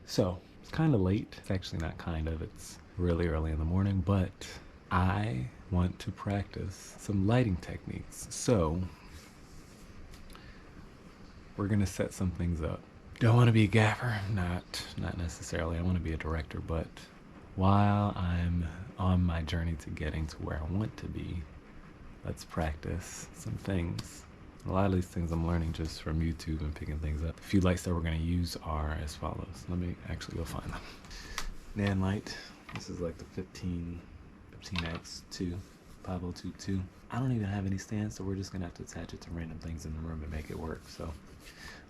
So it's kind of late. It's actually not kind of, it's really early in the morning, but I want to practice some lighting techniques. So we're gonna set some things up. Don't want to be a gaffer, not necessarily. I want to be a director, but while I'm on my journey to getting to where I want to be, let's practice some things. A lot of these things I'm learning just from YouTube and picking things up. A few lights that we're going to use are as follows. Let me actually go find them. Nan light. This is like the 15x2 Pavo Tube 2. I don't even have any stands, so we're just going to have to attach it to random things in the room and make it work. So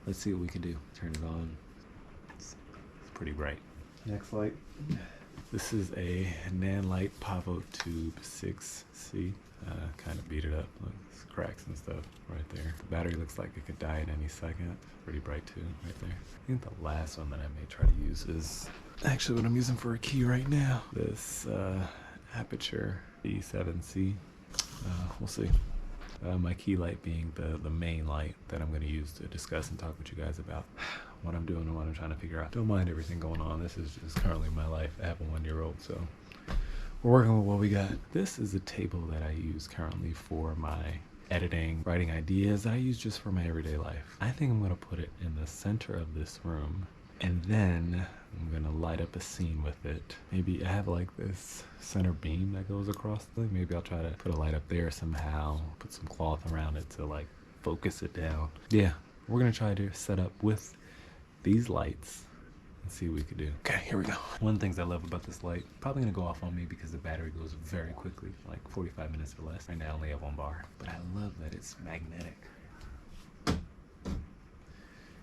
let's see what we can do. Turn it on. It's pretty bright. Next light. This is a Nanlite Pavo Tube 6C. Kind of beat it up. Look, there's cracks and stuff right there. The battery looks like it could die at any second. Pretty bright too, right there. I think the last one that I may try to use is actually what I'm using for a key right now. This Aputure B7C. We'll see. My key light being the main light that I'm going to use to discuss and talk with you guys about what I'm doing and what I'm trying to figure out. Don't mind everything going on. This is just currently my life. I have a 1-year-old, so we're working with what we got. This is a table that I use currently for my editing, writing ideas that I use just for my everyday life. I think I'm going to put it in the center of this room, and then I'm going to light up a scene with it. Maybe I have like this center beam that goes across the thing. Maybe I'll try to put a light up there somehow, put some cloth around it to like focus it down. Yeah, we're going to try to set up with these lights and see what we could do. Okay, here we go. One of the things I love about this light, probably gonna go off on me because the battery goes very quickly, like 45 minutes or less. Right now I only have 1 bar, but I love that it's magnetic. In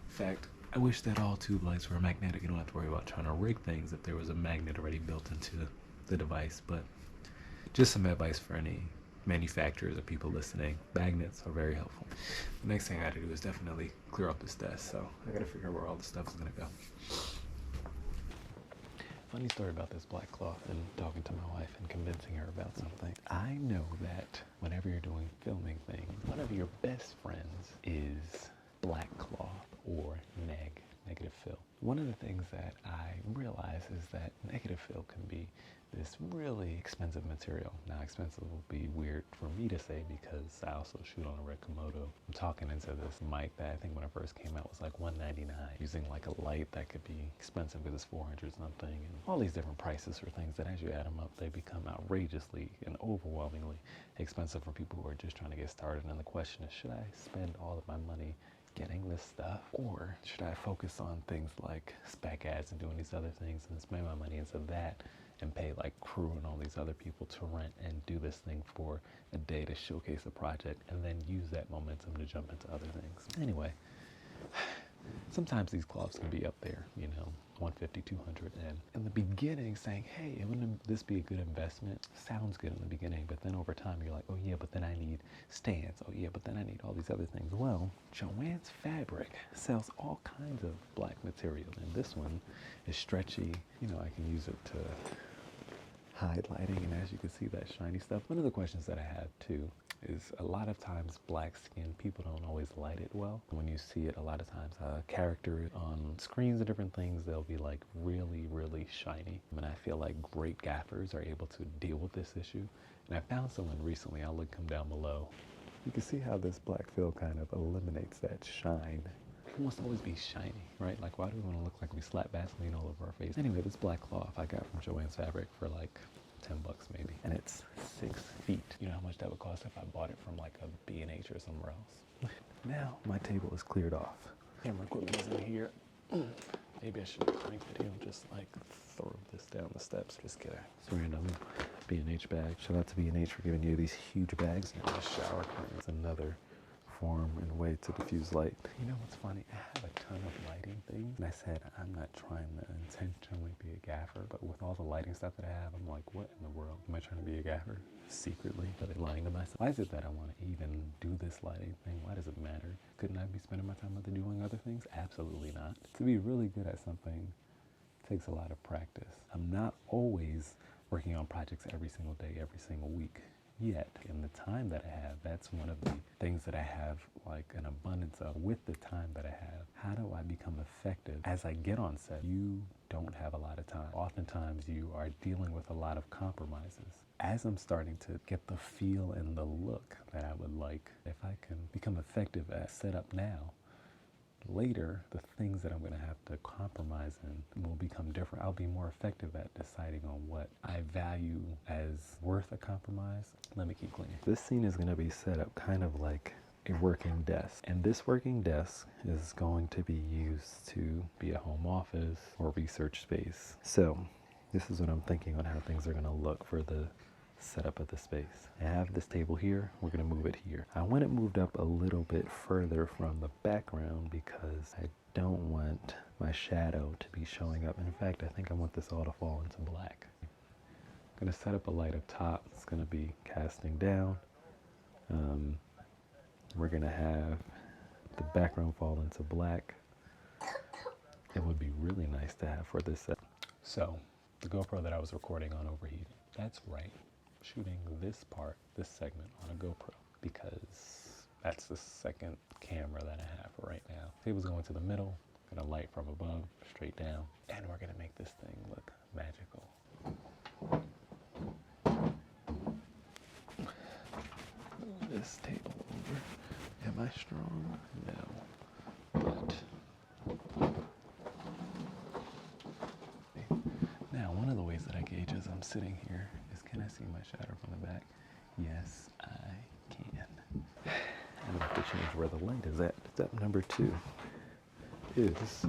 fact, I wish that all tube lights were magnetic. You don't have to worry about trying to rig things if there was a magnet already built into the device. But just some advice for any manufacturers or people listening. Magnets are very helpful. The next thing I gotta do is definitely clear up this desk, so I gotta figure out where all the stuff is gonna go. Funny story about this black cloth and talking to my wife and convincing her about something. I know that whenever you're doing filming things, one of your best friends is black cloth or negative fill. One of the things that I realize is that negative fill can be this really expensive material. Now, expensive will be weird for me to say because I also shoot on a Red Komodo. I'm talking into this mic that I think when it first came out was like $199, using like a light that could be expensive because it's 400 something, and all these different prices for things that as you add them up, they become outrageously and overwhelmingly expensive for people who are just trying to get started. And the question is, should I spend all of my money getting this stuff, or should I focus on things like spec ads and doing these other things and spend my money into that and pay like crew and all these other people to rent and do this thing for a day to showcase a project and then use that momentum to jump into other things? Anyway, sometimes these cloths can be up there, you know, 150, 200, and in the beginning saying, hey, wouldn't this be a good investment? Sounds good in the beginning, but then over time you're like, oh yeah, but then I need stands. Oh yeah, but then I need all these other things. Well, Joann's Fabric sells all kinds of black material, and this one is stretchy. You know, I can use it to hide lighting, and as you can see, that shiny stuff. One of the questions that I have too is a lot of times black skin, people don't always light it well. When you see it a lot of times, character on screens and different things, they'll be like really, really shiny. And I feel like great gaffers are able to deal with this issue. And I found someone recently, I'll link him down below. You can see how this black fill kind of eliminates that shine. It must always be shiny, right? Like, why do we want to look like we slap Vaseline all over our face? Anyway, this black cloth I got from Joann's Fabric for like 10 bucks maybe, and it's 6 feet. You know how much that would cost if I bought it from like a B&H or somewhere else. Now my table is cleared off. Camera equipment is in here. Maybe I should make a video just like throw this down the steps. Just kidding. It's random B&H bag. Shout out to B&H for giving you these huge bags. And the shower curtain is another form and way to diffuse light. You know what's funny? I have a ton of lighting things, and I said I'm not trying to intentionally be a gaffer, but with all the lighting stuff that I have, I'm like, what in the world? Am I trying to be a gaffer? Secretly? Are they lying to myself? Why is it that I want to even do this lighting thing? Why does it matter? Couldn't I be spending my time doing other things? Absolutely not. To be really good at something takes a lot of practice. I'm not always working on projects every single day, every single week. yet. In the time that I have, that's one of the things that I have like an abundance of. With the time that I have, how do I become effective as I get on set? You don't have a lot of time. Oftentimes you are dealing with a lot of compromises. As I'm starting to get the feel and the look that I would like, if I can become effective at setup now, later, the things that I'm going to have to compromise in will become different. I'll be more effective at deciding on what I value as worth a compromise. Let me keep cleaning. This scene is going to be set up kind of like a working desk. And this working desk is going to be used to be a home office or research space. So this is what I'm thinking on how things are going to look for the setup of the space. I have this table here, we're going to move it here. I want it moved up a little bit further from the background because I don't want my shadow to be showing up. In fact, I think I want this all to fall into black. I'm going to set up a light up top. It's going to be casting down. We're going to have the background fall into black. It would be really nice to have for this set. So the GoPro that I was recording on overheated. That's right. Shooting this part, this segment on a GoPro, because that's the second camera that I have right now. Table's going to the middle, gonna light from above, straight down, and we're gonna make this thing look magical. Move this table over. Am I strong? No. But now, one of the ways that I gauge as I'm sitting here is, can I see my shadow from the back? Yes, I can. I'm gonna have to change where the light is at. Step number 2 is,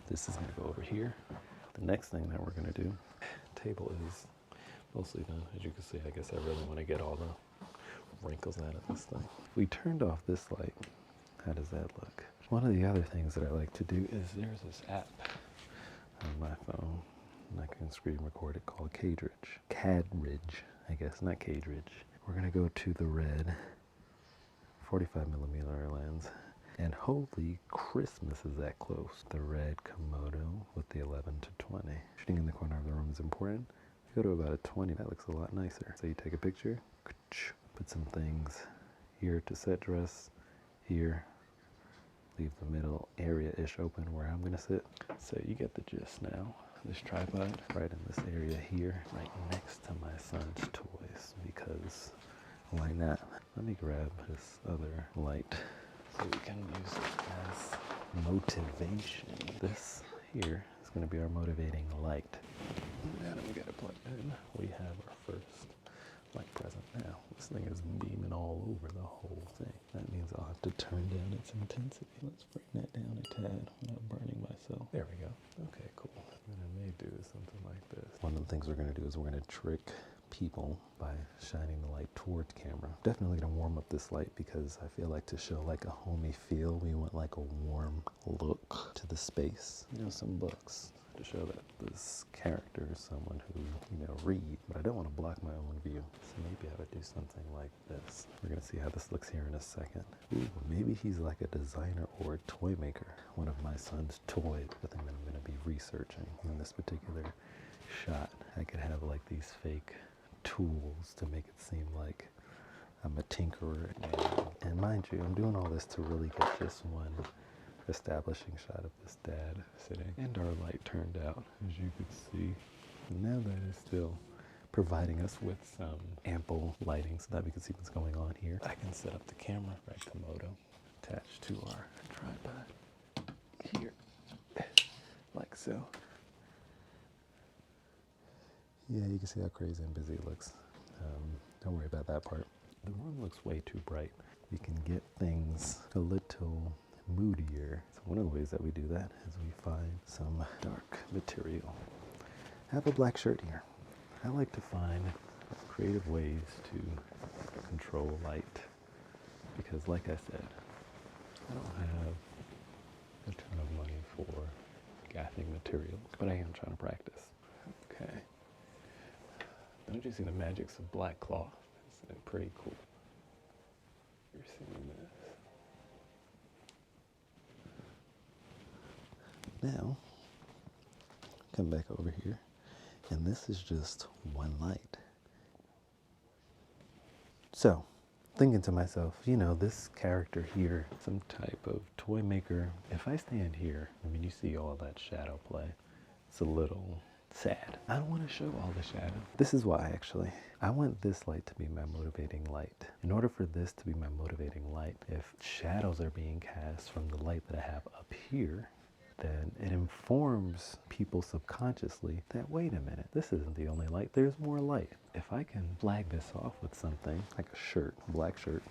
this is gonna go over here. The next thing that we're gonna do, table is mostly done. As you can see, I guess I really wanna get all the wrinkles out of this thing. If we turned off this light, how does that look? One of the other things that I like to do is there's this app on my phone, and I can screen record it, called Cadridge, I guess, not Cadridge. We're gonna go to the red 45mm lens, and holy Christmas is that close. The red Komodo with the 11-20. Shooting in the corner of the room is important. If you go to about a 20, that looks a lot nicer. So you take a picture, put some things here to set dress, here, leave the middle area-ish open where I'm gonna sit. So you get the gist now. This tripod right in this area here, right next to my son's toys, because why not? Let me grab this other light so we can use it as motivation. This here is gonna be our motivating light. Now that we got it plugged in, we have our first light present. Now, this thing is beaming all over the whole thing. That means I'll have to turn down its intensity. Let's bring that down a tad without burning myself. There we go. Okay, cool. What I may do is something like this. One of the things we're gonna do is we're gonna trick people by shining the light towards camera. Definitely gonna warm up this light because I feel like to show like a homey feel, we want like a warm look to the space. You know, some books to show that this character is someone who, you know, read, but I don't want to block my own view. So maybe I would do something like this. We're gonna see how this looks here in a second. Ooh, maybe he's like a designer or a toy maker. One of my son's toys, the thing that I'm gonna be researching in this particular shot. I could have like these fake tools to make it seem like I'm a tinkerer. And mind you, I'm doing all this to really get just one establishing shot of this dad sitting. And our light turned out, as you could see. Now that is still providing us with some ample lighting so that we can see what's going on here. I can set up the camera, right, Komodo, attached to our tripod here, like so. Yeah, you can see how crazy and busy it looks. Don't worry about that part. The room looks way too bright. We can get things a little moodier. So one of the ways that we do that is we find some dark material. I have a black shirt here. I like to find creative ways to control light because, like I said, I don't have a ton of money for gaffing material, but I am trying to practice. Okay. Don't you see the magics of black cloth? Isn't it pretty cool? You're seeing this. Now, come back over here. And this is just one light. So, thinking to myself, you know, this character here, some type of toy maker, if I stand here, I mean, you see all that shadow play. It's a little sad. I don't want to show all the shadow. This is why, actually. I want this light to be my motivating light. In order for this to be my motivating light, if shadows are being cast from the light that I have up here, then it informs people subconsciously that, wait a minute, this isn't the only light, there's more light. If I can flag this off with something, like a shirt, a black shirt,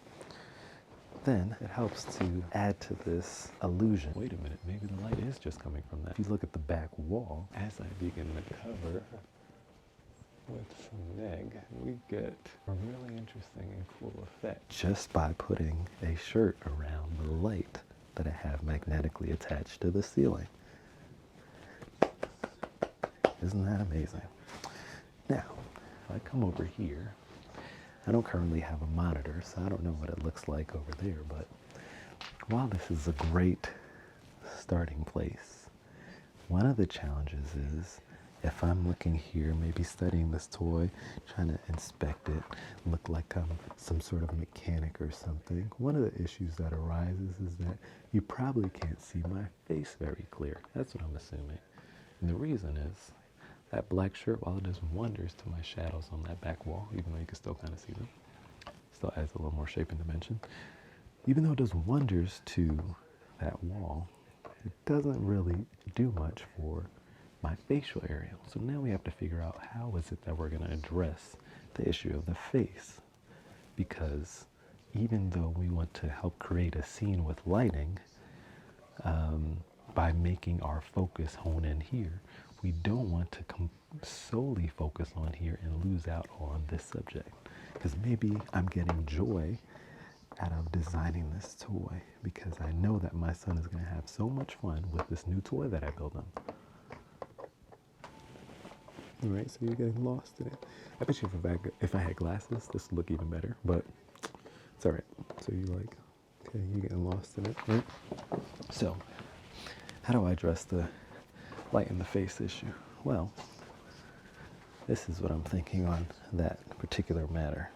then it helps to add to this illusion. Wait a minute, maybe the light is just coming from that. If you look at the back wall, as I begin to cover with some neg, we get a really interesting and cool effect just by putting a shirt around the light that I have magnetically attached to the ceiling. Isn't that amazing? Now, if I come over here, I don't currently have a monitor, so I don't know what it looks like over there, but while this is a great starting place, one of the challenges is if I'm looking here, maybe studying this toy, trying to inspect it, look like I'm some sort of mechanic or something, one of the issues that arises is that you probably can't see my face very clear. That's what I'm assuming. And the reason is that black shirt, while it does wonders to my shadows on that back wall, even though you can still kind of see them, still adds a little more shape and dimension. Even though it does wonders to that wall, it doesn't really do much for my facial area. So now we have to figure out how is it that we're going to address the issue of the face. Because even though we want to help create a scene with lighting, by making our focus hone in here, we don't want to solely focus on here and lose out on this subject. Because maybe I'm getting joy out of designing this toy because I know that my son is going to have so much fun with this new toy that I built him. All right, so you're getting lost in it. I bet you if I had glasses, this would look even better, but it's all right. So you're like, okay, you're getting lost in it, right? So how do I address the light in the face issue? Well, this is what I'm thinking on that particular matter.